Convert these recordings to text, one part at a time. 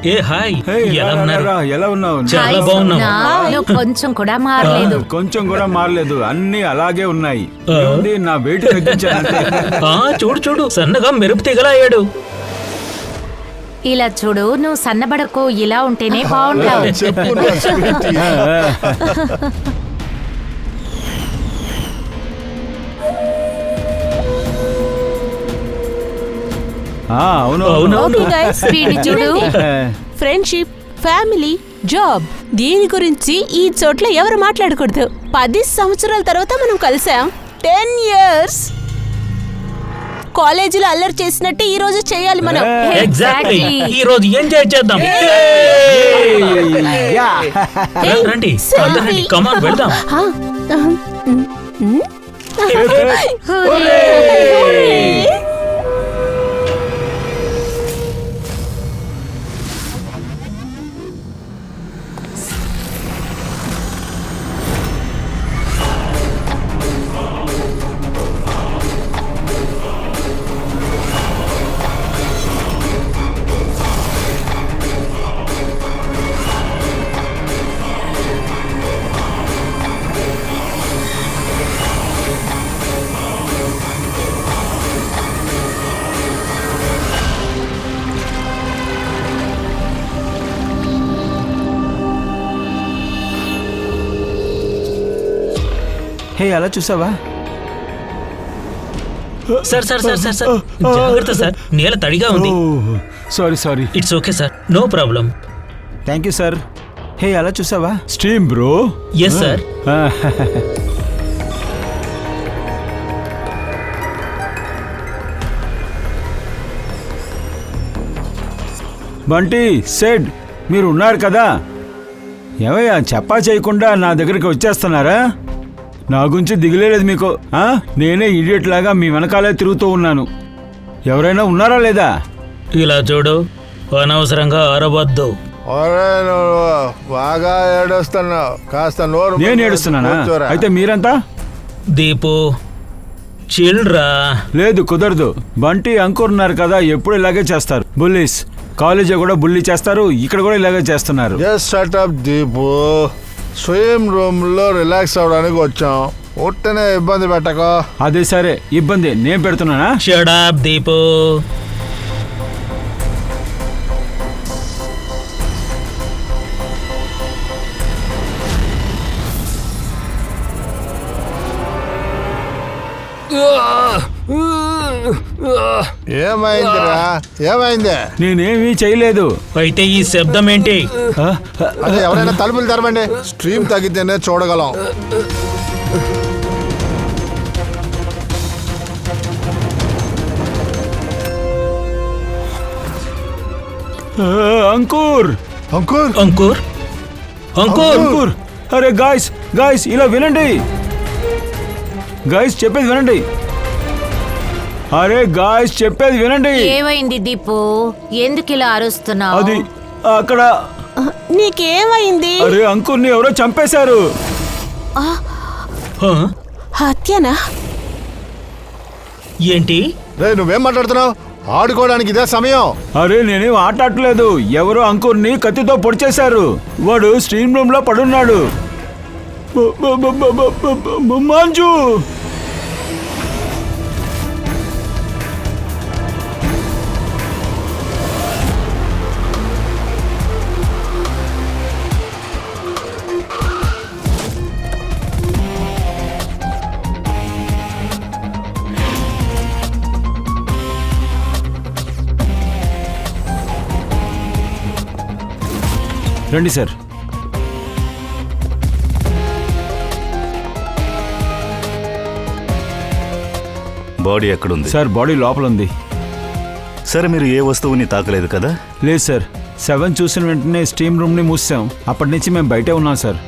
ఏ hi, ఎలా ఉన్నారు? ఎలా ఉన్నావు? చాలా బాగున్నావు. కొంచెం కూడా మారలేదు. కొంచెం కూడా మారలేదు, అన్ని అలాగే ఉన్నాయి. నా వెయిట్ తగ్గించాను. చూడు చూడు, సన్నగా మెరుపు తీగలా అయ్యాడు. ఇలా చూడు, నువ్వు సన్నబడకు, ఇలా ఉంటేనే బాగుంటావు. చూడు, ఫ్రెండ్షిప్, ఫ్యామిలీ, జాబ్, దీని గురించి ఈ చోట్ల ఎవరు మాట్లాడకూడదు. 10 సంవత్సరాల తర్వాత మనం కలిసాం. 10 years కాలేజీలో అల్లరి చేసినట్టు ఈ రోజు చేయాలి మనం. ఎగ్జాక్ట్లీ, ఈ రోజు ఎంజాయ్ చేద్దాం. రండి, కమాన్ వెళ్దాం. హే, అలా చూసావా? Sir sir sir sir sir, జాగ్రత్త సార్, నేల తడిగా ఉంది. Sorry. It's okay sir, no problem. Thank you sir. Hey, అలా చూసావా? Steam bro. Yes sir. Bunty, సెడ్, మీరు ఉన్నారు కదా? ఏమయ్యా, చెప్పా చేయకుండా నా దగ్గరికి వచ్చేస్తున్నారా? నా గురించి దిగులేదు మీకు. నేనే ఇడియట్ లాగా మీ వెనకాలే తిరుగుతూ ఉన్నాను. ఎవరైనా ఉన్నారా లేదా? ఇలా చూడు, అనవసరంగా అరవద్దు. బాగా ఏడుస్తున్నావు, కాస్త నోరు. నేను ఏడుస్తున్నానా? అయితే మీరంతా దీపు చిల్డ్రా. లేదు, కుదరదు. బంటి, అంకుర్ ఉన్నారు కదా, ఎప్పుడు ఇలాగే చేస్తారు. బుల్లీస్ కాలేజీ కూడా బుల్లి చేస్తారు, ఇక్కడ కూడా ఇలాగే చేస్తున్నారు. Just shut up Deepu. Swim room లో రిలాక్స్ అవడానికి వచ్చాం, ఒట్టనే ఇబ్బంది పెట్టకో. అదే సరే, ఇబ్బంది నేను పెడుతున్నానా? Shut up Deepu. ఏమైందిరా? ఏమైంది? నేనేమీ చేయలేదు. అయితే ఈ శబ్దం ఏంటి? అదే, ఎవరైనా తలుపులు తెరవండి. స్ట్రీమ్ తగ్గితేనే చూడగలం. అంకుర్, అంకుర్, అంకుర్, అంకుర్. అరే గాయ్స్, ఇలా వినండి. గాయ్స్, చెప్పేది వినండి. అరే గాయ్స్, చెప్పేది వినండి. ఏమైంది దీపు? ఎందుకు ఇలా అరుస్తున్నావు? అది అక్కడ. నీకేమైంది? అరే, అంకుర్ని ఎవరో చంపేశారు. హత్యనా? ఏంటి? రే, నువ్వేం మాట్లాడుతున్నావు? ఆడుకోవడానికి ఇదే సమయం. అరే, నేనేం ఆటలేదు. ఎవరో అంకుర్ని కత్తితో పొడిచేశారు. వాడు స్ట్రీమ్ రూమ్ లో పడున్నాడు. మంజు, రండి సార్. బాడీ ఎక్కడుంది సార్? బాడీ లోపల ఉంది. సరే, మీరు ఏ వస్తువుని తాకలేదు కదా? లేదు సార్. 7 చూసిన వెంటనే స్టీమ్ రూమ్ని మూసాం. అప్పటి నుంచి మేము బయటే ఉన్నాం సార్.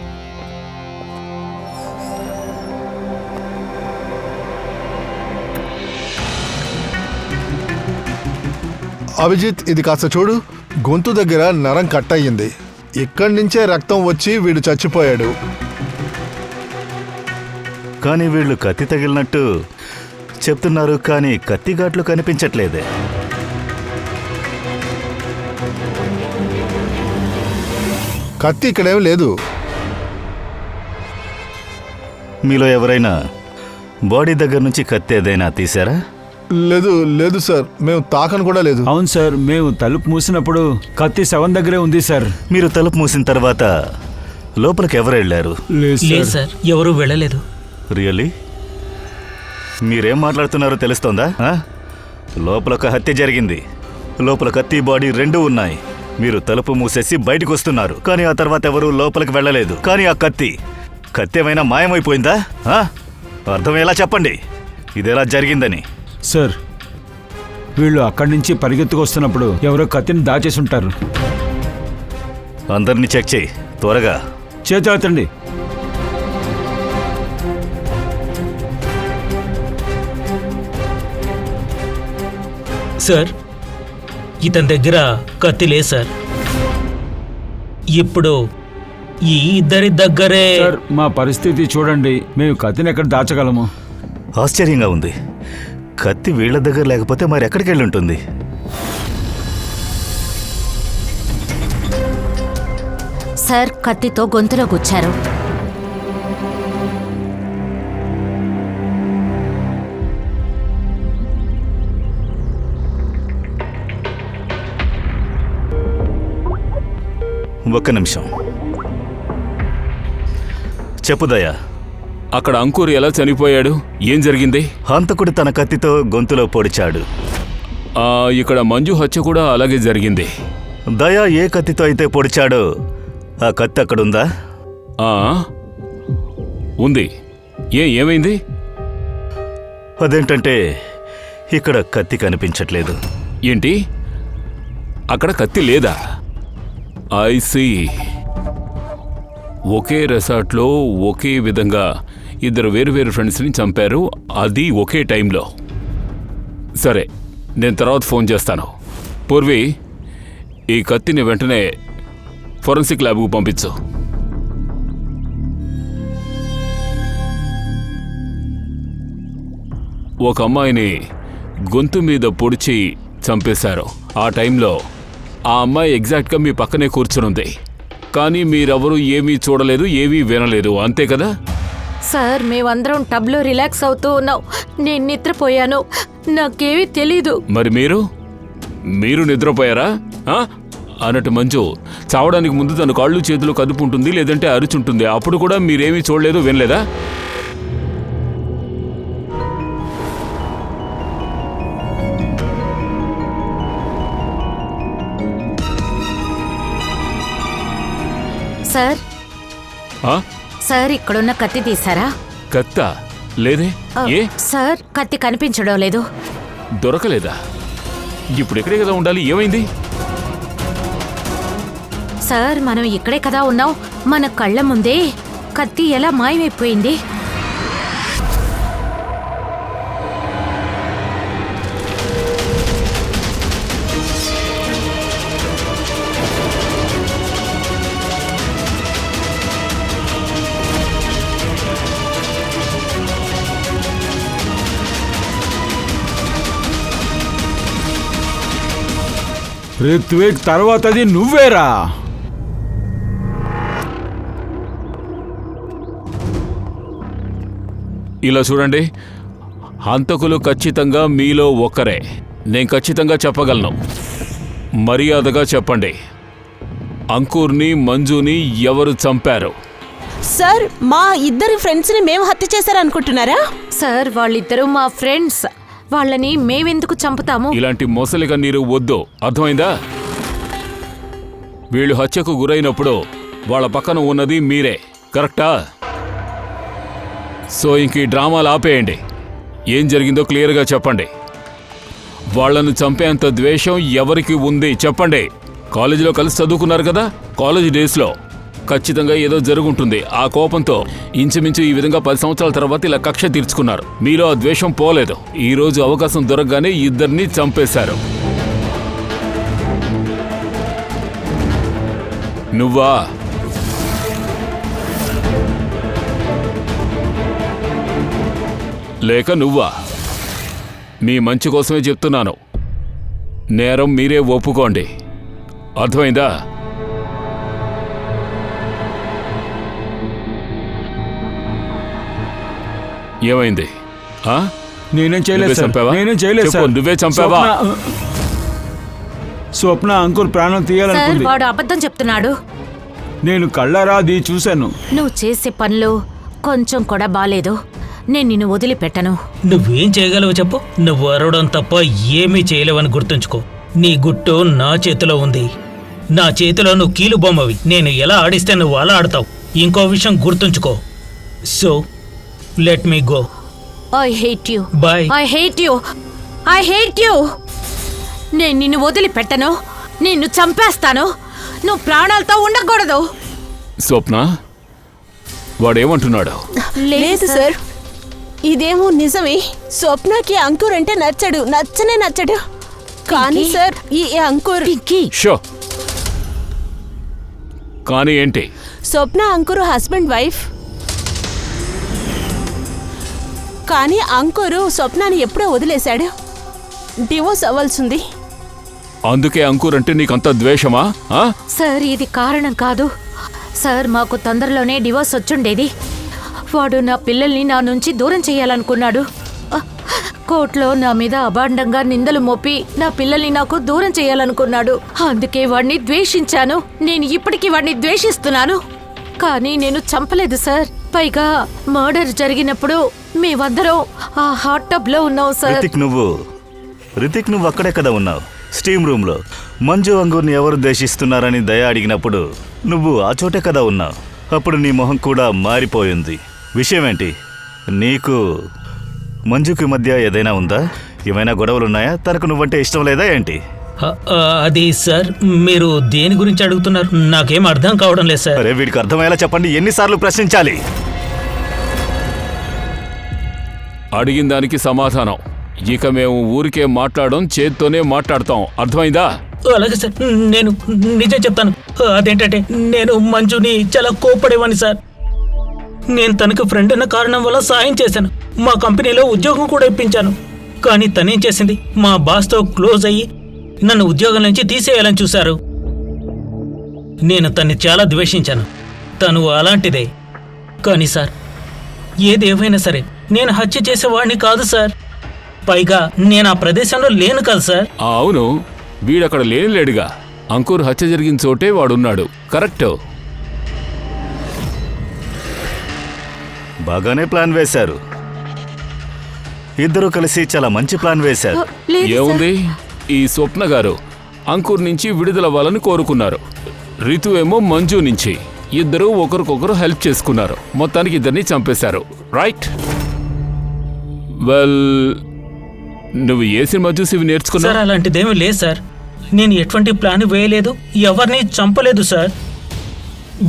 అభిజిత్, ఇది కాస్త చూడు. గొంతు దగ్గర నరం కట్ అయ్యింది. ఇక్కడి నుంచే రక్తం వచ్చి వీడు చచ్చిపోయాడు. కానీ వీళ్ళు కత్తి తగిలినట్టు చెప్తున్నారు, కానీ కత్తిఘాట్లు కనిపించట్లేదే. కత్తి ఇక్కడేం లేదు. మీలో ఎవరైనా బాడీ దగ్గర నుంచి కత్తి ఏదైనా తీశారా? లేదు సార్, మేము తాకను కూడా లేదు. అవును సార్, మేము తలుపు మూసినప్పుడు కత్తి శవం దగ్గరే ఉంది సార్. మీరు తలుపు మూసిన తర్వాత లోపలికి ఎవరు వెళ్ళారు? లేదు సార్, ఎవరూ వెళ్ళలేదు. రియల్లీ? మీరేం మాట్లాడుతున్నారో తెలుస్తోందా? లోపల ఒక హత్య జరిగింది. లోపల కత్తి బాడీ రెండూ ఉన్నాయి. మీరు తలుపు మూసేసి బయటకు వస్తున్నారు, కానీ ఆ తర్వాత ఎవరూ లోపలికి వెళ్ళలేదు. కానీ ఆ కత్తి ఏమైనా మాయమైపోయిందా? అర్థం ఎలా చెప్పండి ఇదెలా జరిగిందని. సార్, వీళ్ళు అక్కడి నుంచి పరిగెత్తుకు వస్తున్నప్పుడు ఎవరో కత్తిని దాచేసి ఉంటారు. అందరినీ చెక్ చేయి త్వరగా. చేతండి. సార్, ఇతని దగ్గర కత్తి లేదు సార్. ఇప్పుడు ఈ ఇద్దరి దగ్గరే. సార్, మా పరిస్థితి చూడండి, మేము కత్తిని ఎక్కడ దాచగలము? ఆశ్చర్యంగా ఉంది. కత్తి వీళ్ళ దగ్గర లేకపోతే మరి ఎక్కడికి వెళ్ళి ఉంటుంది? సార్, కత్తితో గొంతులో గుచ్చారు. ఒక్క నిమిషం. చెప్పు దయా. అక్కడ అంకుర్ ఎలా చనిపోయాడు? ఏం జరిగింది? హంతకుడు తన కత్తితో గొంతులో పొడిచాడు. ఇక్కడ మంజు హత్య కూడా అలాగే జరిగింది. దయా ఏ కత్తితో అయితే పొడిచాడో ఆ కత్తి అక్కడుందా? ఉంది. ఏమైంది? అదేంటంటే ఇక్కడ కత్తి కనిపించట్లేదు. ఏంటి? అక్కడ కత్తి లేదా? I see. ఒకే రెసార్ట్లో ఒకే విధంగా ఇద్దరు వేరువేరు ఫ్రెండ్స్ని చంపారు, అది ఒకే టైంలో. సరే, నేను తర్వాత ఫోన్ చేస్తాను. పూర్వి, ఈ కత్తిని వెంటనే ఫోరెన్సిక్ ల్యాబ్కు పంపించు. ఒక అమ్మాయిని గొంతు మీద పొడిచి చంపేశారు. ఆ టైంలో ఆ అమ్మాయి ఎగ్జాక్ట్గా మీ పక్కనే కూర్చునుంది, కానీ మీరెవరూ ఏమీ చూడలేదు, ఏమీ వినలేదు, అంతే కదా? సార్, మేమందరం టబ్లో రిలాక్స్ అవుతూ ఉన్నాం. నేను నిద్రపోయాను, నాకేమీ తెలీదు. మరి మీరు నిద్రపోయారా? అన్నట్టు మంజు చావడానికి ముందు తన కాళ్ళు చేతులు కదుపుంటుంది, లేదంటే అరుచుంటుంది. అప్పుడు కూడా మీరేమీ చూడలేదు, వినలేదా? సార్, సార్, ఇక్కడున్న కత్తి తీసారా? కత్తా? లేదే. ఏ? సార్, కత్తి కనిపించడం లేదు. దొరకలేదా? ఇప్పుడు ఇక్కడే కదా ఉండాలి, ఏమైంది? సార్, మనం ఇక్కడే కదా ఉన్నాం. మన కళ్ళ ముందే కత్తి ఎలా మాయమైపోయింది? రిత్విక్, తర్వాతది నువ్వేరా? ఇలా చూడండి, హంతకులు ఖచ్చితంగా మీలో ఒక్కరే. నేను ఖచ్చితంగా చెప్పగలను. మర్యాదగా చెప్పండి, అంకుర్ని మంజుని ఎవరు చంపారు? సార్, మా ఇద్దరి ఫ్రెండ్స్ని మేము హత్య చేశారనుకుంటున్నారా? సార్, వాళ్ళిద్దరూ మా ఫ్రెండ్స్. వాళ్ళని మేమెందుకు చంపుతాము? ఇలాంటి మొసలిగా నీరు వద్దు, అర్థమైందా? వీళ్ళు హత్యకు గురైనప్పుడు వాళ్ళ పక్కన ఉన్నది మీరే, కరెక్టా? సో ఇంక ఈ డ్రామాలు ఆపేయండి. ఏం జరిగిందో క్లియర్గా చెప్పండి. వాళ్లను చంపేంత ద్వేషం ఎవరికి ఉంది చెప్పండి. కాలేజీలో కలిసి చదువుకున్నారు కదా, కాలేజ్ డేస్లో ఖచ్చితంగా ఏదో జరుగుంటుంది. ఆ కోపంతో ఇంచుమించు ఈ విధంగా 10 సంవత్సరాల తర్వాత ఇలా కక్ష తీర్చుకున్నారు. మీలో ఆ ద్వేషం పోలేదు. ఈ రోజు అవకాశం దొరకగానే ఇద్దరిని చంపేశారు. నువ్వా? లేక నువ్వా? మీ మంచి కోసమే చెప్తున్నాను. నేరం మీరే ఒప్పుకోండి, అర్థమైందా? ఏమైంది? ఆ? నేనేం చేయలేదు నువ్వే సార్. చంపావా? నేనేం చేయలేదు చెప్పు, సార్. నువ్వే చంపావా? స్వప్న అంకుర్ ప్రాణం సార్ తీయాలనుకుంది. వాడు అబద్ధం చెప్తున్నాడు. నేను కళ్ళారా అది చూశాను. నువ్వు చేసే పనులు కొంచెం కూడా బాలేదు. నేను నిన్ను వదిలిపెట్టను. నువ్వేం చేయగలవు చెప్పు. నువ్వు అరవడం తప్ప ఏమీ చేయలేవని గుర్తుంచుకో. నీ గుట్టు నా చేతిలో ఉంది. నా చేతిలో నువ్వు కీలు బొమ్మవి. నేను ఎలా ఆడిస్తే నువ్వు అలా ఆడతావు. ఇంకో విషయం గుర్తుంచుకో. So let me go. I hate you. Bye. I hate you. I hate you. నేను నిన్ను వదిలిపెట్టను. నిన్ను చంపేస్తాను. నువ్వు ప్రాణాలతో ఉండకూడదు. స్వప్న, వాడేమంటున్నాడు? లేదు సార్, ఇదేమో నిజమే. స్వప్నకి అంకుర్ అంటే నచ్చడు. కానీ సార్ ఈ అంకుర్ పింకీ, షో. కానీ ఏంటి? స్వప్న అంకుర్ హస్బెండ్ వైఫ్. కానీ అంకురు స్వప్నాన్ని ఎప్పుడో వదిలేశాడు. డివోర్స్ అవ్వాల్సింది. అందుకే అంకుర్ అంటే నీకంత ద్వేషమా? ఆ? సార్ ఇది కారణం కాదు సార్. మాకు తొందరలోనే డివోర్స్ వచ్చుండేది. వాడు నా పిల్లల్ని నా నుంచి దూరం చేయాలనుకున్నాడు. కోర్టులో నా మీద అభాండంగా నిందలు మోపి నా పిల్లల్ని నాకు దూరం చేయాలనుకున్నాడు. అందుకే వాడిని ద్వేషించాను. నేను ఇప్పటికీ వాడిని ద్వేషిస్తున్నాను. కానీ నేను చంపలేదు సార్. పైగా మర్డర్ జరిగినప్పుడు మేమందరం ఆ హాట్ టబ్ లో ఉన్నాం సార్. రితిక్ నువ్వు అక్కడే కదా ఉన్నావు, స్టీమ్ రూమ్ లో. మంజు అంగూర్ని ఎవరు ద్వేషిస్తున్నారని దయ అడిగినప్పుడు నువ్వు ఆ చోటే కదా ఉన్నావు. అప్పుడు నీ మొహం కూడా మారిపోయింది. విషయం ఏంటి? నీకు మంజుకి మధ్య ఏదైనా ఉందా? ఏమైనా గొడవలున్నాయా? తనకు నువ్వంటే ఇష్టం లేదా ఏంటి? అది సార్, మీరు దేని గురించి అడుగుతున్నారు? నాకేం అర్థం కావడం లేదు సార్. అరే వీడికి అర్థమయ్యేలా చెప్పండి. ఎన్నిసార్లు ప్రశ్నించాలి? అడిగిన దానికి సమాధానం. ఇక మేము ఊరికే మాట్లాడడం, చేత్తోనే మాట్లాడతాం. అర్థమైందా? అలాగే సార్, నేను నిజం చెప్తాను. అదేంటంటే నేను మంజుని చాలా కోపడేవాడిని సార్. నేను తనకు ఫ్రెండ్ అన్న కారణం వల్ల సాయం చేశాను. మా కంపెనీలో ఉద్యోగం కూడా ఇప్పించాను. కానీ తనేం చేసింది, మా బాస్తో క్లోజ్ అయ్యి నన్ను ఉద్యోగం నుంచి తీసేయాలని చూశారు. నేను తన్ని చాలా ద్వేషించాను. తను అలాంటిదే. కానీ సార్, ఏదేమైనా సరే నేను హత్య చేసేవాడిని కాదు సార్. పైగా నేను ఆ ప్రదేశంలో లేను కదా సార్. అవును, వీడక్కడ లేనులేడుగా. అంకుర్ హత్య జరిగిన చోటే వాడున్నాడు. కరెక్ట్. బాగానే ప్లాన్ వేశారు. ఇద్దరు కలిసి చాలా మంచి ప్లాన్ వేశారు. లేదు సార్. ఏముంది, ఈ స్వప్న గారు అంకుర్ నుంచి విడుదలవ్వాలని కోరుకున్నారు. రితు ఏమో మంజు నుంచి. ఇద్దరు ఒకరికొకరు హెల్ప్ చేసుకున్నారు. మొత్తానికి ఇద్దరిని చంపేశారు. రైట్? వెల్, నువ్వు ఏ సినిమా చూసి ఇవి సార్ నేర్చుకున్నావు? అలాంటిదేమీ లేదు సార్. నేను ఎటువంటి ప్లాన్ వేయలేదు, ఎవరిని చంపలేదు సార్.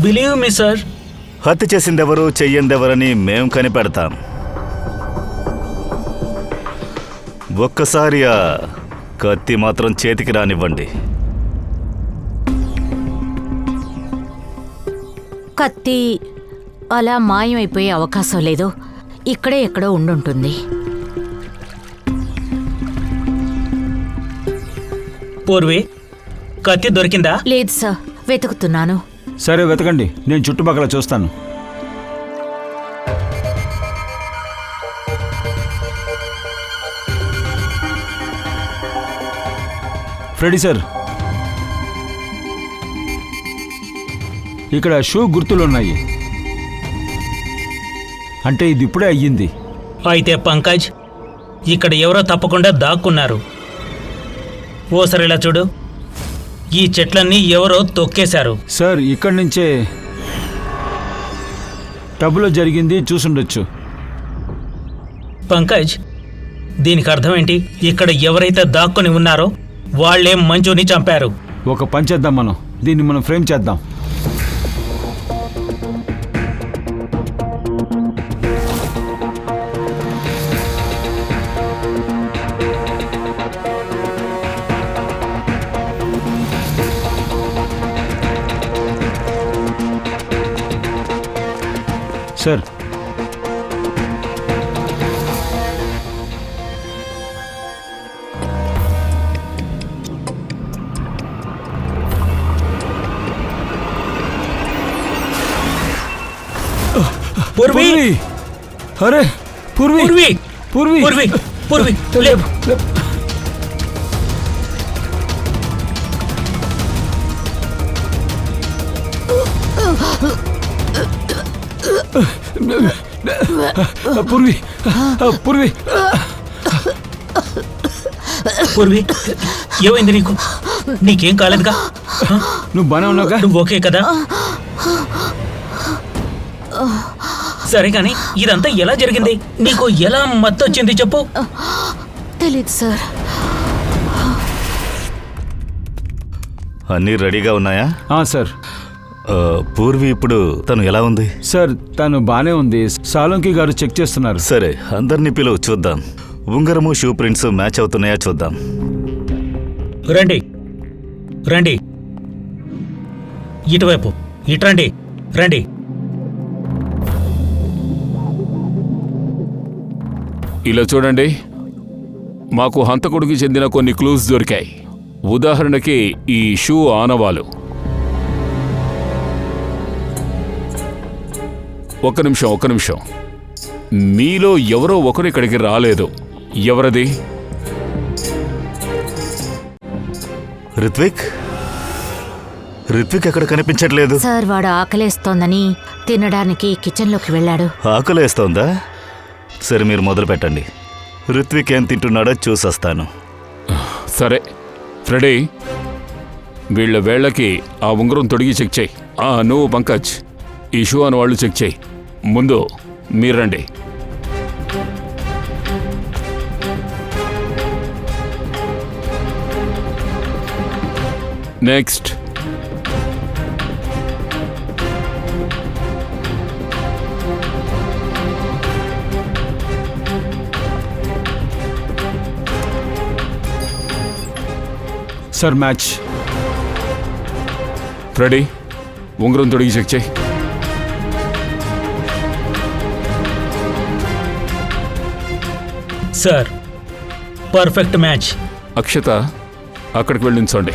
Believe me sir. హత్య చేసిందెవరు, చెయ్యందెవరని మేం కనిపెడతాం. ఒక్కసారి ఆ కత్తి మాత్రం చేతికి రానివ్వండి. కత్తి అలా మాయమైపోయే అవకాశం లేదు. ఇక్కడే ఎక్కడో ఉండుంటుంది. పూర్వి, కత్తి దొరికిందా? లేదు సార్, వెతుకుతున్నాను. సరే వెతకండి, నేను చుట్టుపక్కల చూస్తాను. ఫ్రెడీ సార్, ఇక్కడ షూ గుర్తులున్నాయి. అంటే ఇది ఇప్పుడే అయ్యింది. అయితే పంకజ్, ఇక్కడ ఎవరో తప్పకుండా దాక్కున్నారు. ఓసారి ఇలా చూడు. ఈ చెట్లన్నీ ఎవరో తొక్కేశారు. సార్, ఇక్కడి నుంచే టబ్లో జరిగింది చూసుండొచ్చు. పంకజ్, దీనికి అర్థం ఏంటి? ఇక్కడ ఎవరైతే దాక్కుని ఉన్నారో వాళ్లే మంజుని చంపారు. ఒక పని చేద్దాం, దీన్ని మనం ఫ్రేమ్ చేద్దాం. సార్, పూర్వి, అరే పూర్వి పూర్వి పూర్వి పూర్వి పూర్వి లేవు. పూర్వి పూర్వి పూర్వి ఏమైంది నీకు? నీకేం కాలేదుగా? నువ్వు బానే ఉన్నావుగా? నువ్వు ఓకే కదా? సరే కానీ ఇదంతా ఎలా జరిగింది? నీకు ఎలా మత్తొచ్చింది చెప్పు. తెలీదు సార్. అన్నీ రెడీగా ఉన్నాయా? సార్. పూర్వి ఇప్పుడు తను ఎలా ఉంది? సార్ తను బానే ఉంది. సాలంకి గారు చెక్ చేస్తున్నారు. సరే, అందరినీ పిలువు, చూద్దాం. ఉంగరము షూ ప్రింట్స్ మ్యాచ్ అవుతున్నాయా చూద్దాం. రండి రండి, ఇటువైపు ఇట్రండి, రండి. ఇలా చూడండి, మాకు హంతకుడికి చెందిన కొన్ని క్లూస్ దొరికాయి. ఉదాహరణకి ఈ షూ ఆనవాలు. ఒక్క నిమిషం. మీలో ఎవరో ఒకరు ఇక్కడికి రాలేదు. ఎవరది? రిత్విక్ ఎక్కడ కనిపించట్లేదు. సార్ వాడు ఆకలేస్తోందని తినడానికి కిచెన్లోకి వెళ్ళాడు. ఆకలేస్తోందా? సరే, మీరు మొదలు పెట్టండి. రిత్విక్ ఏం తింటున్నాడో చూసొస్తాను. సరే ఫ్రెడీ, వీళ్ళ వేళ్లకి ఆ ఉంగరం తొడిగి చెక్ చేయి. నువ్వు పంకజ్ ఈ షూ అని వాళ్ళు చెక్ చేయి. ముందు మీరండి. నెక్స్ట్. Sir match. ఫ్రెడీ ఉంగరం తొడిగి చెక్ చేయి. Sir perfect match. అక్షత అక్కడికి వెళ్ళించండి.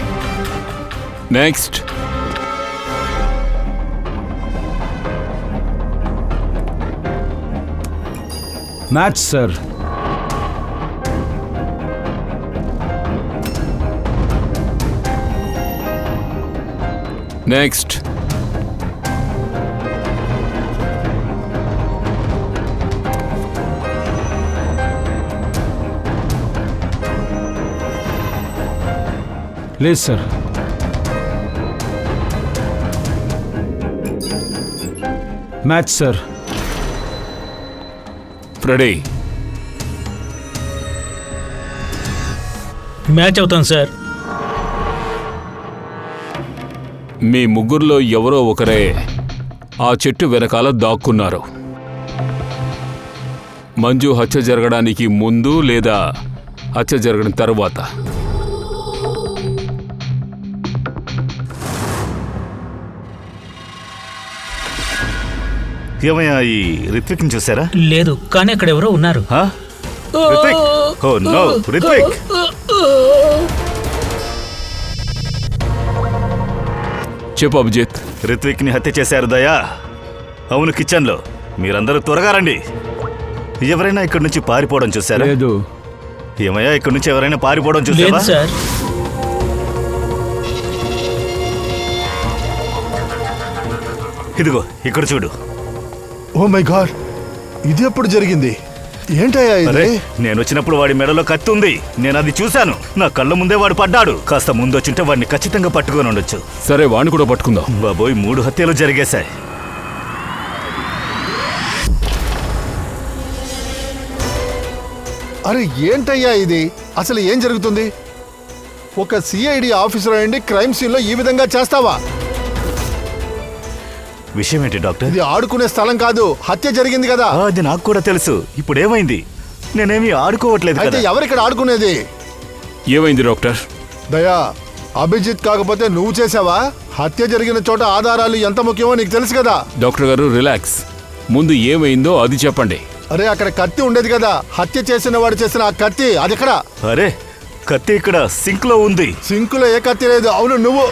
నెక్స్ట్. Match sir. నెక్స్ట్. లేదు sir. Match sir. Freddy match అవుతాం సార్. మీ ముగ్గురులో ఎవరో ఒకరే ఆ చెట్టు వెనకాల దాక్కున్నారు. మంజు హత్య జరగడానికి ముందు లేదా హత్య జరగడం తర్వాత. ఏమయ్యా, ఈ రిత్విక్ని చూసారా? లేదు, కానీ అక్కడ ఎవరో ఉన్నారు. రిత్విక్! Oh no, Ritvik! చెప్పు అభిజిత్. రిత్విక్ని హత్య చేశారు దయా. అవును, కిచెన్లో. మీరందరూ త్వరగా రండి. ఎవరైనా ఇక్కడి నుంచి పారిపోవడం చూసారా? లేదు. ఏమయ్యా, ఇక్కడి నుంచి ఎవరైనా పారిపోవడం లేదు చూసారా? సార్. ఇదిగో ఇక్కడ చూడు. ఓ మై గాడ్, ఇది ఎప్పుడు జరిగింది? ఏంటయ్యా అరే, ఇది? నేను వచ్చినప్పుడు వాడి మెడలో కత్తి ఉంది. నేను అది చూశాను. నా కళ్ళ ముందే వాడు పడ్డాడు. కాస్త ముందొచ్చుంటే వాడిని ఖచ్చితంగా పట్టుకొని ఉండొచ్చు. సరే, వాడిని కూడా పట్టుకుందాం. బాబోయ్, 3 హత్యలు జరిగేశాయి. అరే ఏంటయ్యా ఇది? అసలు ఏం జరుగుతుంది? ఒక సిఐడి ఆఫీసర్ అయ్యండి క్రైమ్ సీన్ లో ఈ విధంగా చేస్తావా? విషయం ఏంటి డాక్టర్? ఇది ఆడుకునే స్థలం కాదు, హత్య జరిగింది కదా. అది నాకు కూడా తెలుసు. ఇప్పుడు ఏమైంది? నేనేమి ఆడుకోవట్లేదు అయితే కదా. ఎవరిక్కడ ఆడుకునేది? ఏమైంది డాక్టర్? దయా, అభిజిత్ కాకపోతే నువ్వు చేసావా? హత్య జరిగిన చోట ఆధారాలు ఎంత ముఖ్యమో నీకు తెలుసు కదా. డాక్టర్ గారు రిలాక్స్. ముందు ఏమైందో అది చెప్పండి. అరే, అక్కడ కత్తి ఉండేది కదా. హత్య చేసిన వాడు చేసిన ఆ కత్తి అది ఎక్కడ? అరే, కత్తి ఇక్కడ సింక్ లో ఉంది. సింకులో ఏ కత్తి లేదు. అవును, నువ్వు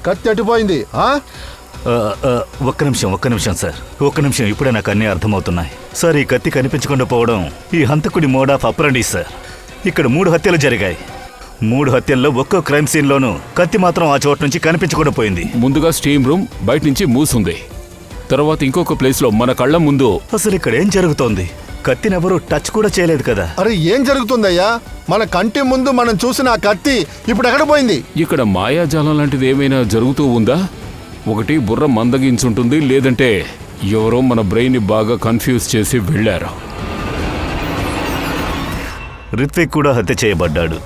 కత్తి అటుపోయింది. ఒక్క నిమిషం సార్, ఒక్క నిమిషం. ఇప్పుడే నాకు అన్నీ అర్థమవుతున్నాయి సార్. ఈ కత్తి కనిపించకుండా పోవడం ఈ హంతకుడి మోడ్ ఆఫ్ అప్రెంటిస్ సార్. ఇక్కడ 3 హత్యలు జరిగాయి. 3 హత్యల్లో ఒక్కో క్రైమ్ సీన్లోనూ కత్తి మాత్రం ఆ చోటు నుంచి కనిపించకుండా పోయింది. ముందుగా స్టీమ్ రూమ్ బయట నుంచి మూసుంది. తర్వాత ఇంకొక ప్లేస్లో మన కళ్ళ ముందు. అసలు ఇక్కడ ఏం జరుగుతోంది? కత్తినెవరూ టచ్ కూడా చేయలేదు కదా. అరే ఏం జరుగుతుందయ్యా? మన కంటి ముందు మనం చూసిన ఆ కత్తి ఇప్పుడు ఎక్కడ పోయింది? ఇక్కడ మాయాజాలం లాంటిది ఏమైనా జరుగుతూ ఉందా? ఒకటి బుర్ర మందగించుంటుంది, లేదంటే ఎవరో మన బ్రెయిన్ని బాగా కన్ఫ్యూజ్ చేసి వెళ్ళారు. రిత్విక్ కూడా హత్య చేయబడ్డాడు.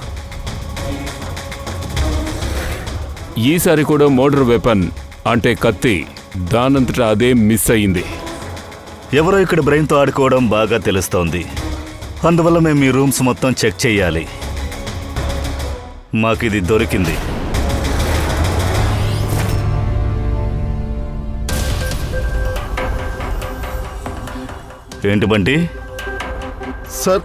ఈసారి కూడా మర్డర్ వెపన్ అంటే కత్తి దానంతటా అదే మిస్ అయింది. ఎవరో ఇక్కడ బ్రెయిన్తో ఆడుకోవడం బాగా తెలుస్తోంది. అందువల్ల మేము ఈ రూమ్స్ మొత్తం చెక్ చేయాలి. మాకిది దొరికింది. ఏంటి బంటి? సార్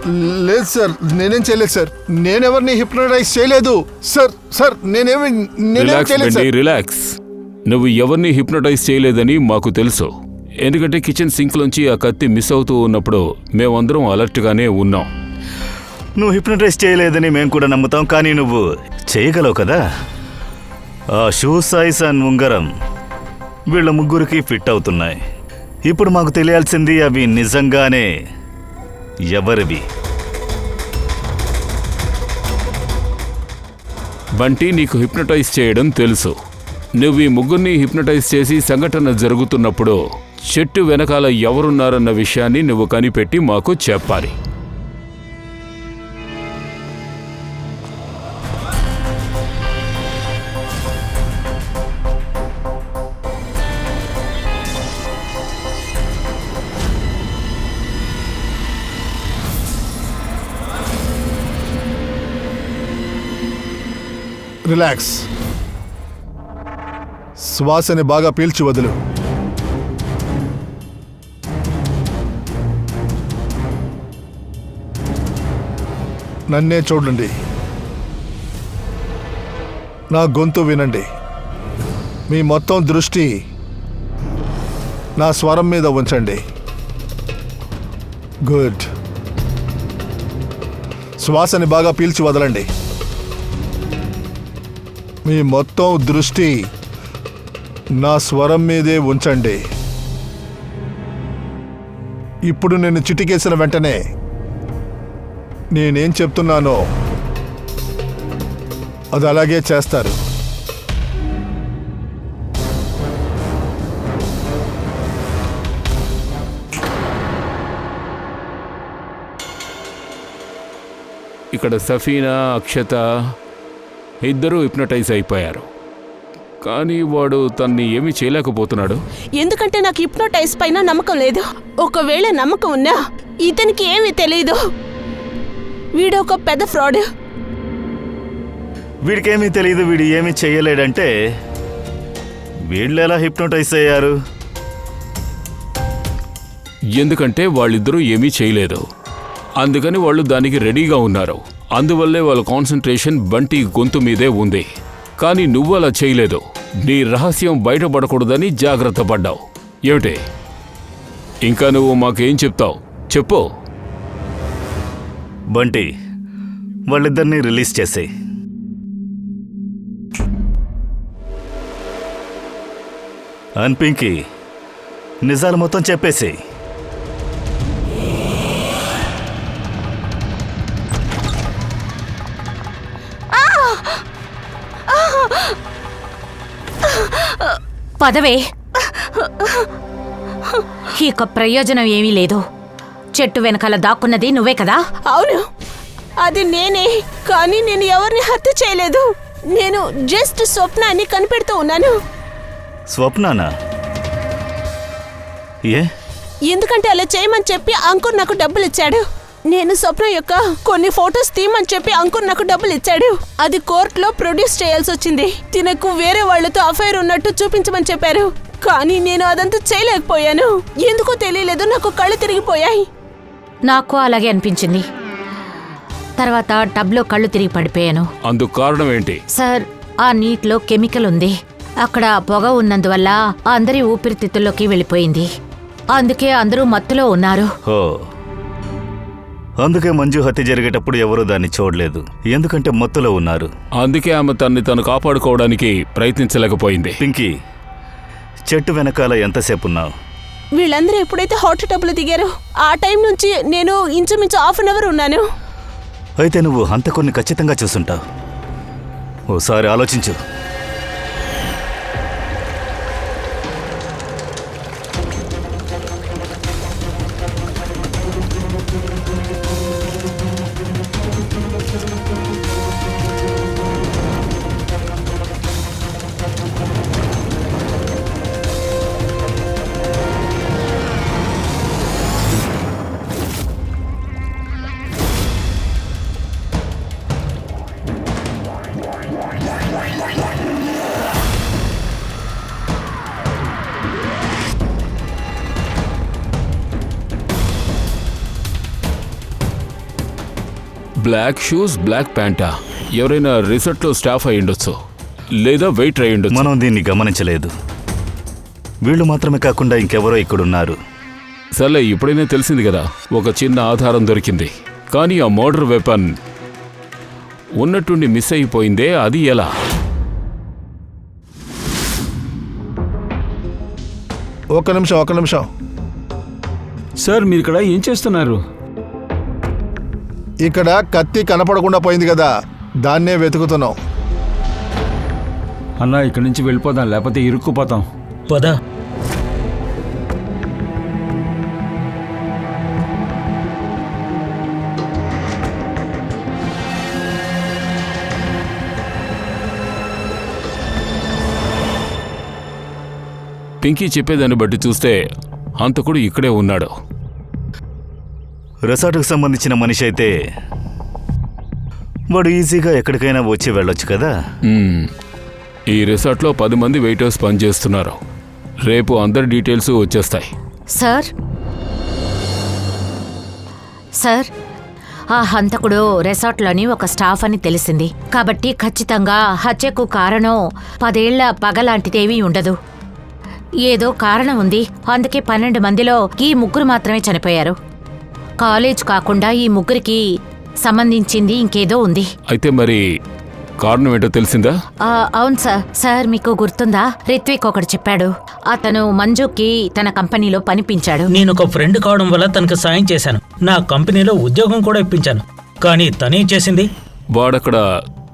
లేదు సార్, నేనేం చేయలేదు సార్. నేనెవరిని హిప్నటైజ్ చేయలేదు సార్. నేనేమి రిలాక్స్ చేయలేదు బండి, సార్. రిలాక్స్. నువ్వు ఎవరిని హిప్నటైజ్ చేయలేదని మాకు తెలుసు. ఎందుకంటే కిచెన్ సింక్లోంచి ఆ కత్తి మిస్ అవుతూ ఉన్నప్పుడు మేమందరం అలర్ట్గానే ఉన్నాం. నువ్వు హిప్నటైజ్ చేయలేదని మేము కూడా నమ్ముతాం, కానీ నువ్వు చేయగలవు కదా. ఆ షూ సైజ్ అండ్ ఉంగరం వీళ్ళ ముగ్గురికి ఫిట్ అవుతున్నాయి. ఇప్పుడు మాకు తెలియాల్సింది అవి నిజంగానే ఎవరివి. బంటి, నీకు హిప్నటైజ్ చేయడం తెలుసు. నువ్వు ఈ ముగ్గురిని హిప్నటైజ్ చేసి సంఘటన జరుగుతున్నప్పుడు చెట్టు వెనకాల ఎవరున్నారన్న విషయాన్ని నువ్వు కనిపెట్టి మాకు చెప్పాలి. రిలాక్స్. శ్వాసని బాగా పీల్చి వదులు. నన్నే చూడండి, నా గొంతు వినండి. మీ మొత్తం దృష్టి నా స్వరం మీద ఉంచండి. గుడ్. శ్వాసని బాగా పీల్చి వదలండి. మీ మొత్తం దృష్టి నా స్వరం మీదే ఉంచండి. ఇప్పుడు నేను చిటికేసిన వెంటనే నేనేం చెప్తున్నానో అది అలాగే చేస్తారు. ఇక్కడ సఫీనా, అక్షత ఇద్దరూ హిప్నటైజ్ అయిపోయారు. కానీ వాడు తన్ని ఏమీ చేయలేకపోతున్నాడు. ఎందుకంటే నాకు హిప్నోటైజ్ పైన నమ్మకం లేదు. ఒకవేళ నమ్మకం ఉన్నా ఇతనికి ఏమీ తెలీదు. వీడు ఒక పెద్ద ఫ్రాడ్. వీడికేమీ తెలియదు, వీడు ఏమీ చెయ్యలేడంటే వీళ్ళు ఎలా హిప్నోటైజ్ అయ్యారు? ఎందుకంటే వాళ్ళిద్దరూ ఏమీ చేయలేదు. అందుకని వాళ్ళు దానికి రెడీగా ఉన్నారు. అందువల్లే వాళ్ళ కాన్సంట్రేషన్ బంటి గొంతు మీదే ఉంది. కానీ నువ్వు అలా చేయలేదు. నీ రహస్యం బయటపడకూడదని జాగ్రత్త పడ్డావు. ఏమిటి ఇంకా నువ్వు మాకేం చెప్తావు? చెప్పు. బంటి, వాళ్ళిద్దరినీ రిలీజ్ చేసేయ్. అండ్ పింకీ, నిజాలు మొత్తం చెప్పేసేయ్. పదవే. ఇక ప్రయోజనం ఏమీ లేదు. చెట్టు వెనకాల దాక్కున్నది నువ్వే కదా? అవును, అది నేనే. కానీ నేను ఎవరిని హత్య చేయలేదు. నేను జస్ట్ స్వప్నాన్ని కనిపెడుతూ ఉన్నాను. స్వప్నానా? ఏ? ఎందుకంటే అలా చేయమని చెప్పి అంకుర్ నాకు డబ్బులు ఇచ్చాడు. నేను స్వప్న యొక్క కొన్ని ఫొటోస్ తీయమని చెప్పి అంకుర్ నాకు డబ్బులు ఇచ్చాడు. అది కోర్టులో ప్రొడ్యూస్ చేయాల్సి వచ్చింది. తినకు వేరే వాళ్లతో అఫైర్ ఉన్నట్టు చూపించమని చెప్పారు. కానీ నేను అదంతా చేయలేకపోయాను. ఎందుకో తెలియలేదు, నాకు కళ్ళు తిరిగిపోయాయి. నాకు అలాగే అనిపించింది. తర్వాత టబ్లో కళ్ళు తిరిగి పడిపోయాను. అందుకు కారణం ఏంటి? సార్, ఆ నీటిలో కెమికల్ ఉంది. అక్కడ పొగ ఉన్నందువల్ల అందరి ఊపిరితిత్తుల్లోకి వెళ్ళిపోయింది. అందుకే అందరూ మత్తులో ఉన్నారు. ఓ, అందుకే మంజు హత్య జరిగేటప్పుడు ఎవరూ దాన్ని చూడలేదు, ఎందుకంటే మత్తులో ఉన్నారు. అందుకే ఆమె తన్ని తను కాపాడుకోవడానికి ప్రయత్నించలేకపోయింది. పింకీ, చెట్టు వెనకాల ఎంతసేపు ఉన్నావు? వీళ్ళందరూ ఎప్పుడైతే హాట్ టబ్లో దిగారో ఆ టైం నుంచి నేను ఇంచుమించు 1/2 అవర్ ఉన్నాను. అయితే నువ్వు హంతకుడిని ఖచ్చితంగా చూసుంటావు. ఓసారి ఆలోచించు. బ్లాక్ షూస్, బ్లాక్ ప్యాంటా? ఎవరైనా రిసార్ట్లో స్టాఫ్ అయి ఉండొచ్చు, లేదా వెయిటర్ అయి ఉండొచ్చు. మనం దీన్ని గమనించలేదు. వీళ్ళు మాత్రమే కాకుండా ఇంకెవరో ఇక్కడున్నారు. సర్లే, ఇప్పుడైనా తెలిసింది కదా, ఒక చిన్న ఆధారం దొరికింది. కానీ ఆ మర్డర్ వెపన్ ఉన్నట్టుండి మిస్ అయిపోయిందే, అది ఎలా? ఒక నిమిషం. సార్ మీరు ఇక్కడ ఏం చేస్తున్నారు? ఇక్కడ కత్తి కనపడకుండా పోయింది కదా, దాన్నే వెతుకుతున్నాం. అన్నా ఇక్కడి నుంచి వెళ్ళిపోదాం, లేకపోతే ఇరుక్కుపోతాం. పద. పింకీ చెప్పేదాన్ని బట్టి చూస్తే హంతకుడు ఇక్కడే ఉన్నాడు. రిసార్ట్కు సంబంధించిన మనిషి అయితే వాడు ఈజీగా ఎక్కడికైనా వచ్చి వెళ్ళొచ్చు కదా. ఈ రిసార్ట్లో 10 మంది వెయిటర్స్ పనిచేస్తున్నారు. రేపు అందరి డీటెయిల్స్ వచ్చేస్తాయి. సార్, ఆ హంతకుడు రిసార్ట్లోని ఒక స్టాఫ్ అని తెలిసింది. కాబట్టి ఖచ్చితంగా హత్యకు కారణం 10 ఏళ్ల పగలాంటిదేవీ ఉండదు. ఏదో కారణం ఉంది. అందుకే 12 మందిలో ఈ 3 మాత్రమే చనిపోయారు. కాలేజ్ కాకుండా ఈ 3కి సంబంధించింది ఇంకేదో ఉంది. అయితే మరి కారణం ఏంటో తెలిసిందా? అవును సార్, మీకు గుర్తుందా? రిత్విక్ ఒకటి చెప్పాడు. అతను మంజుకి తన కంపెనీలో పనిపించాడు. నేను ఒక ఫ్రెండ్ కావడం వల్ల తనకు సాయం చేశాను. నా కంపెనీలో ఉద్యోగం కూడా ఇప్పించాను. కానీ తనేం చేసింది? వాడక్కడ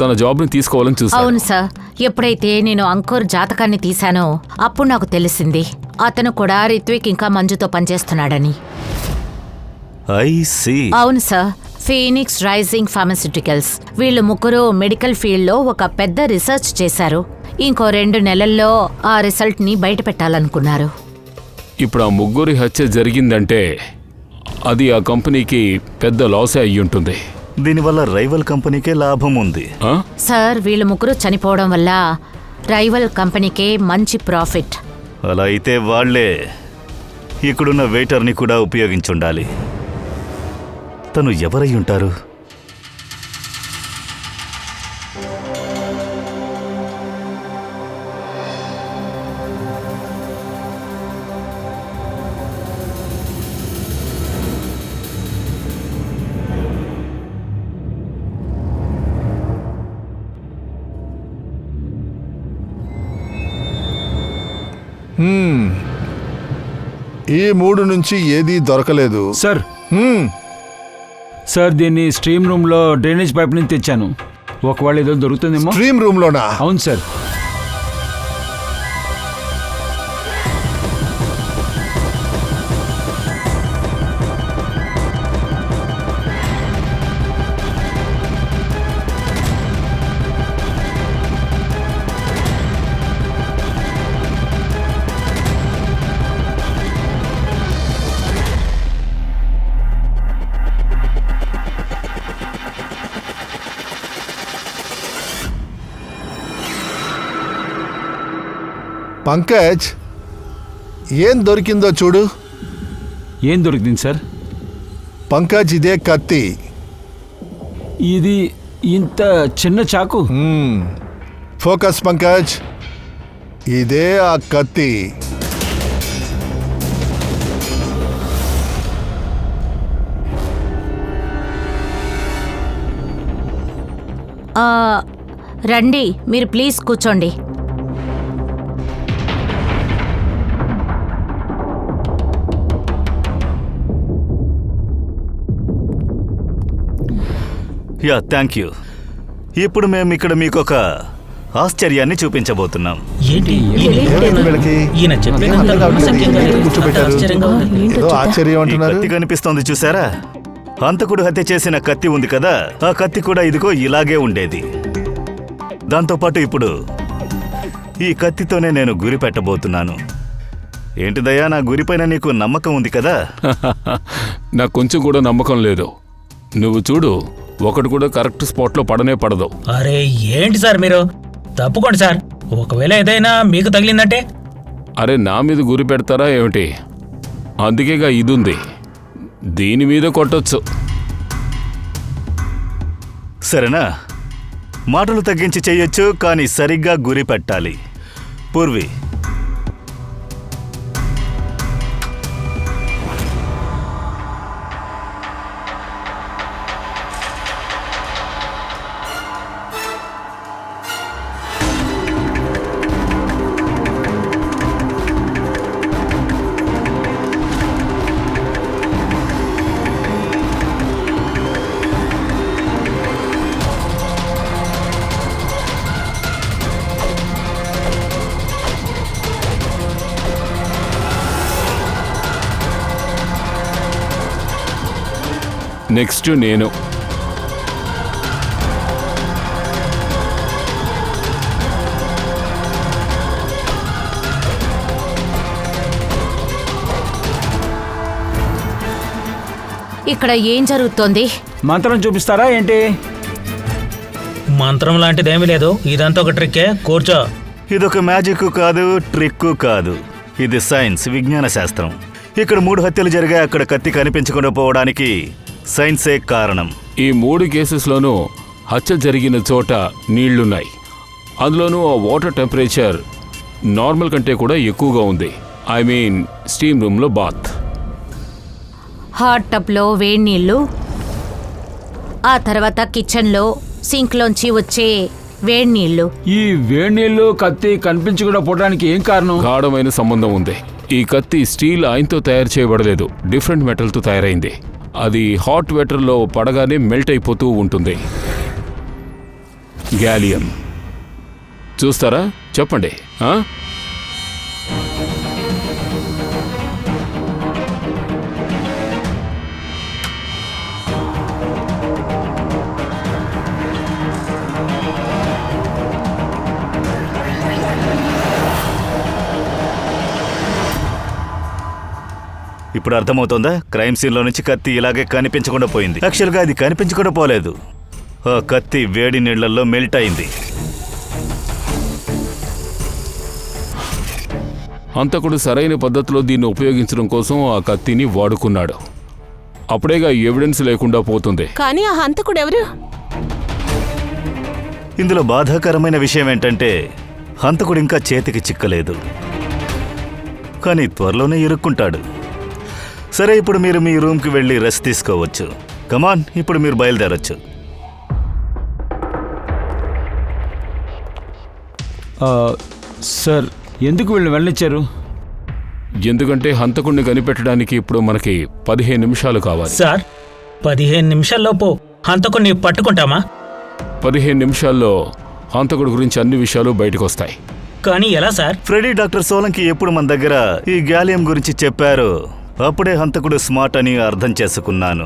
తన జాబ్ని తీసుకోవాలని చూశాడు. అవును సార్, ఎప్పుడైతే నేను అంకుర్ జాతకాన్ని తీశానో అప్పుడు నాకు తెలిసింది అతను కూడా రిత్విక్ ఇంకా మంజుతో పనిచేస్తున్నాడని. అవును సార్, ఫీనిక్స్ రైజింగ్ ఫార్మస్యూటికల్స్. వీళ్ళు 3 మెడికల్ ఫీల్డ్లో ఒక పెద్ద రీసెర్చ్ చేశారు. ఇంకో 2 నెలల్లో ఆ రిజల్ట్ని బయట పెట్టాలనుకున్నారు. ఇప్పుడు ఆ 3 హత్య జరిగిందంటే అది ఆ కంపెనీకి పెద్ద లాసే అయ్యి ఉంటుంది. దీనివల్ల రైవల్ కంపెనీకే లాభం ఉంది. సార్, వీళ్ళు 3 చనిపోవడం వల్ల రైవల్ కంపెనీకే మంచి ప్రాఫిట్. అలా అయితే వాళ్లే ఇక్కడున్న వెయిటర్ని కూడా ఉపయోగించుండాలి. తను ఎవరై ఉంటారు? ఈ 3 నుంచి ఏదీ దొరకలేదు. సార్ దీన్ని స్ట్రీమ్ రూమ్లో డ్రైనేజ్ పైప్ నుంచి తెచ్చాను. ఒకవేళ ఏదో దొరుకుతుందేమో. స్ట్రీమ్ రూమ్లోనా? అవును సార్. పంకజ్, ఏం దొరికిందో చూడు. ఏం దొరికింది సార్? పంకజ్, ఇదే కత్తి. ఇది ఇంత చిన్న చాకు. ఫోకస్ పంకజ్. ఇదే ఆ కత్తి. రండి, మీరు ప్లీజ్ కూర్చోండి. Yeah, thank you. ఇప్పుడు మేము ఇక్కడ మీకు ఒక ఆశ్చర్యాన్ని చూపించబోతున్నాం. ఏంటి ఏమైంది వీళ్ళకి? ఈయన చెప్పినంత నమ్మశక్యంగా లేదు. కూర్చోబెట్టారు. అంత ఆశ్చర్యంగా ఉంది. ఏదో ఆశ్చర్యం ఈ అంటున్నారు. కత్తి కనిపిస్తోంది చూసారా? హంతకుడు హత్య చేసిన కత్తి ఉంది కదా, ఆ కత్తి కూడా ఇదిగో ఇలాగే ఉండేది. దాంతోపాటు ఇప్పుడు ఈ కత్తితోనే నేను గురి పెట్టబోతున్నాను. ఏంటి దయా, నా గురిపైన నీకు నమ్మకం ఉంది కదా? నాకు కొంచెం కూడా నమ్మకం లేదు. నువ్వు చూడు, ఒకటి కూడా కరెక్ట్ స్పాట్లో పడనే పడదు. అరే ఏంటి సార్ మీరు? తప్పుకోండి సార్, ఒకవేళ ఏదైనా మీకు తగిలిందంటే? అరే, నా మీద గురి పెడతారా ఏమిటి? అందుకేగా ఇదుంది, దీని మీద కొట్టొచ్చు. సరేనా? మాటలు తగ్గించి చెయ్యొచ్చు, కానీ సరిగ్గా గురి పెట్టాలి. పూర్వి, నెక్స్ట్ నేను. ఇక్కడ ఏం జరుగుతోంది? మంత్రం చూపిస్తారా ఏంటి? మంత్రం లాంటిదేమీ లేదు, ఇదంతా ఒక ట్రిక్కే. కూర్చో. ఇదొక మ్యాజిక్ కాదు, ట్రిక్ కాదు. ఇది సైన్స్, విజ్ఞాన శాస్త్రం. ఇక్కడ 3 హత్యలు జరిగాయి. అక్కడ కత్తి కనిపించకుండా పోవడానికి సైన్సే కారణం. ఈ 3 కేసెస్లోనూ హత్య జరిగిన చోట నీళ్లున్నాయి. అందులోనూ ఆ వాటర్ టెంపరేచర్ నార్మల్ కంటే కూడా ఎక్కువగా ఉంది. ఐ మీన్ స్టీమ్ రూమ్లో బాత్. హాట్ టబ్లో వేడి నీళ్ళు, ఆ తర్వాత కిచెన్లో సింక్లోంచి వచ్చే వేడి నీళ్ళు. ఈ వేడి నీళ్ళు కత్తి కనిపించకుండా పోవడానికి ఏం కారణం? గాఢమైన సంబంధం ఉంది. ఈ కత్తి స్టీల్ ఆయనతో తయారు చేయబడలేదు, డిఫరెంట్ మెటల్తో తయారైంది. అది హాట్ వాటర్లో పడగానే మెల్ట్ అయిపోతూ ఉంటుంది. గ్యాలియం. చూస్తారా? చెప్పండి. ఇప్పుడు అర్థమవుతోందా? క్రైమ్ సీన్లో నుంచి కత్తి ఇలాగే కనిపించకుండా పోయింది. యాక్చువల్గా అది కనిపించకుండా పోలేదు, ఆ కత్తి వేడి నీళ్లలో మెల్ట్ అయింది. హంతకుడు సరైన పద్ధతిలో దీన్ని ఉపయోగించడం కోసం ఆ కత్తిని వాడుకున్నాడు. అప్పుడేగా ఎవిడెన్స్ లేకుండా పోతుంది. కానీ ఆ హంతకుడు ఎవరు? ఇందులో బాధాకరమైన విషయం ఏంటంటే హంతకుడు ఇంకా చేతికి చిక్కలేదు, కానీ త్వరలోనే ఇరుక్కుంటాడు. సరే, ఇప్పుడు మీరు మీ రూమ్కి వెళ్ళి రెస్ట్ తీసుకోవచ్చు. కమాన్, ఇప్పుడు మీరు బయలుదేరొచ్చు. సార్, ఎందుకు వీళ్ళు వెళ్ళనిచ్చారు? ఎందుకంటే హంతకుడిని కనిపెట్టడానికి ఇప్పుడు మనకి 15 నిమిషాలు కావాలి. సార్, 15 నిమిషాల్లోపు హంతకుడిని పట్టుకుంటామా? 15 నిమిషాల్లో హంతకుడి గురించి అన్ని విషయాలు బయటకు వస్తాయి. కానీ ఎలా సార్? ఫ్రెడీ డాక్టర్ సోలంకి ఎప్పుడు మన దగ్గర ఈ గ్యాలియం గురించి చెప్పారు, అప్పుడే హంతకుడు స్మార్ట్ అని అర్థం చేసుకున్నాను.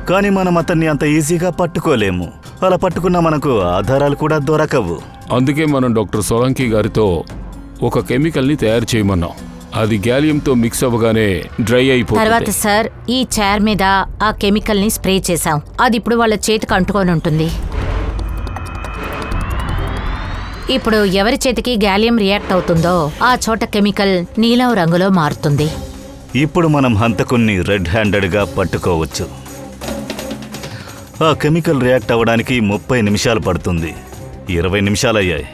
కానీ మనం అతన్ని అంత ఈజీగా పట్టుకోలేము. అలా పట్టుకున్నా మనకు ఆధారాలు కూడా దొరకవు. అందుకే మనం డాక్టర్ సోలంకి గారితో ఒక కెమికల్ని తయారు చేయమన్నాం. అది గ్యాలియంతో మిక్స్ అవ్వగానే డ్రై తర్వాత అయిపోతుంది. సార్, ఈ చైర్ మీద ఆ కెమికల్ని స్ప్రే చేశాం. అది ఇప్పుడు వాళ్ళ చేతికి అంటుకొని ఉంటుంది. ఇప్పుడు ఎవరి చేతికి గ్యాలియం రియాక్ట్ అవుతుందో ఆ చోట కెమికల్ నీలం రంగులో మారుతుంది. ఇప్పుడు మనం హంతకుణ్ణి రెడ్ హ్యాండెడ్గా పట్టుకోవచ్చు. ఆ కెమికల్ రియాక్ట్ అవ్వడానికి 30 నిమిషాలు పడుతుంది. 20 నిమిషాలయ్యాయి.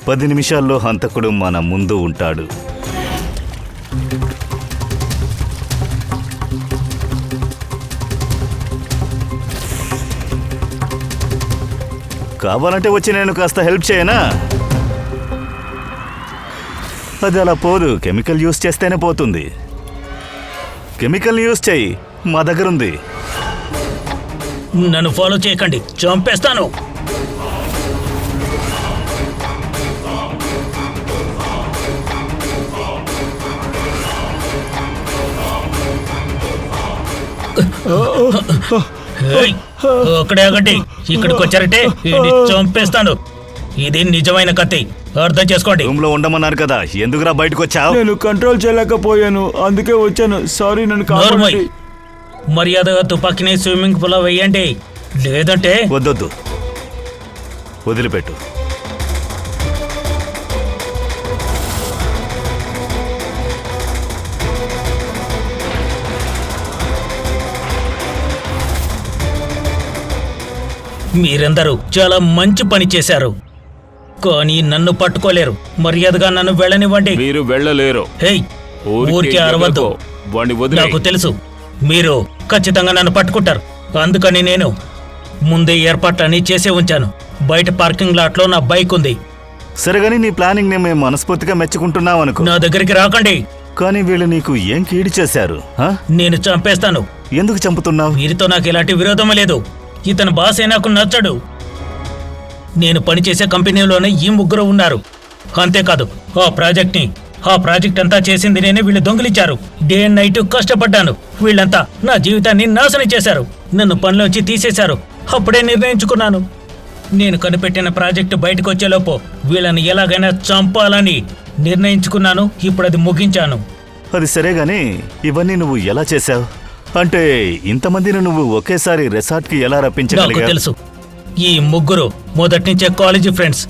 10 నిమిషాల్లో హంతకుడు మన ముందు ఉంటాడు. కావాలంటే వచ్చి నేను కాస్త హెల్ప్ చేయనా? అది అలా పోదు, కెమికల్ యూస్ చేస్తేనే పోతుంది. కెమికల్ యూస్ చేయి, మా దగ్గర ఉంది. నన్ను ఫాలో చేయకండి, చంపేస్తాను. ఏయ్, అక్కడే ఆగండి. ఇక్కడికి వచ్చారంటే వీడిని చంపేస్తాను. ఇది నిజమైన కత్తి, అర్థం చేసుకోండి. రూమ్ లో ఉండమన్నారు కదా, ఎందుకురా బయటకు వచ్చావు? నేను కంట్రోల్ చేయలేకపోయాను, అందుకే వచ్చాను. సారీ, నన్ను నోర్మోయ్, కాపాడండి. మర్యాదగా తుపాకీని స్విమ్మింగ్ పూల్ లో వేయండి, లేదంటే వద్దొద్దు, వదిలిపెట్టు. మీరందరూ చాలా మంచి పని చేశారు, కానీ నన్ను పట్టుకోలేరు. మర్యాదగా నన్ను వెళ్ళనివ్వండి. మీరు వెళ్ళలేరు. హేయ్, ఊరికే అరవద్దు. వాడిని వదిలే. నాకు తెలుసు మీరు ఖచ్చితంగా నన్ను పట్టుకుంటారు, అందుకని నేను ముందే ఏర్పాట్లన్నీ చేసే ఉంచాను. బయట పార్కింగ్ లాట్ లో నా బైక్ ఉంది. సరేగాని నీ ప్లానింగ్ ని మేము మనస్ఫూర్తిగా మెచ్చుకుంటున్నాం అనుకో. నా దగ్గరికి రాకండి. కానీ వీళ్ళు నీకు ఏం కీడు చేశారు? నేను చంపేస్తాను. ఎందుకు చంపుతున్నావు? వీరితో నాకు ఎలాంటి విరోధమే లేదు. ఇతను బాసే నాకు నచ్చడు. నేను పనిచేసే కంపెనీలోనే ఈ ముగ్గురు ఉన్నారు. అంతేకాదు, ఆ ప్రాజెక్ట్ అంతా చేసింది నేనే. వీళ్ళు దొంగిలించారు. డే అండ్ నైట్ కష్టపడ్డాను. వీళ్ళంతా నా జీవితాన్ని నాశనం చేశారు, నన్ను పనిలోంచి తీసేశారు. అప్పుడే నిర్ణయించుకున్నాను, నేను కనిపెట్టిన ప్రాజెక్టు బయటకు వచ్చేలోపు వీళ్ళని ఎలాగైనా చంపాలని నిర్ణయించుకున్నాను. ఇప్పుడు అది ముగించాను. అది సరేగాని ఇవన్నీ నువ్వు ఎలా చేశావు? అంటే ఇంతమందిని నువ్వు ఒకేసారి రిసార్ట్కి ఎలా నాకు రప్పించగలిగావు? తెలుసు, ఈ ముగ్గురు మొదటి నుంచే కాలేజీ ఫ్రెండ్స్.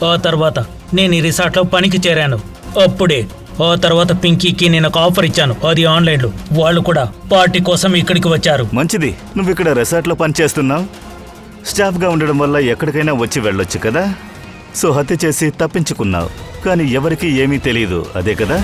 ఆ తర్వాత నేను ఈ రిసార్ట్లో పనికి చేరాను. అప్పుడే ఆ తర్వాత పింకీకి నేను ఒక ఆఫర్ ఇచ్చాను, అది ఆన్లైన్లో. వాళ్ళు కూడా పార్టీ కోసం ఇక్కడికి వచ్చారు. మంచిది, నువ్వు ఇక్కడ రిసార్ట్లో పనిచేస్తున్నావు. స్టాఫ్గా ఉండడం వల్ల ఎక్కడికైనా వచ్చి వెళ్ళొచ్చు కదా. సో హత్య చేసి తప్పించుకున్నావు, కానీ ఎవరికీ ఏమీ తెలియదు, అదే కదా?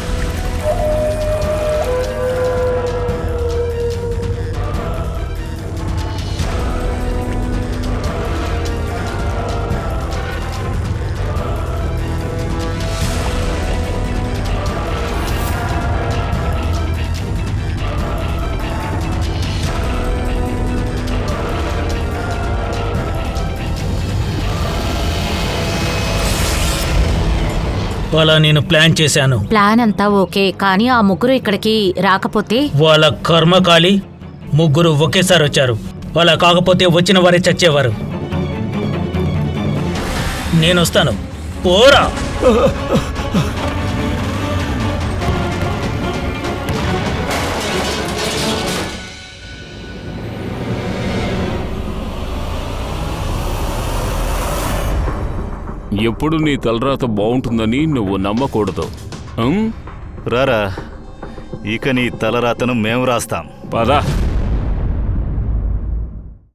అలా నేను ప్లాన్ చేశాను. ప్లాన్ అంతా ఓకే, కానీ ఆ ముగ్గురు ఇక్కడికి రాకపోతే? వాళ్ళ కర్మకాలి, ముగ్గురు ఒకేసారి వచ్చారు. అలా కాకపోతే వచ్చిన వారే చచ్చేవారు. నేను వస్తాను, పోరా. ఎప్పుడు నీ తలరాత బాగుంటుందని నువ్వు నమ్మకూడదు. రారా, ఇక నీ తలరాతను మేము రాస్తాం. పదా.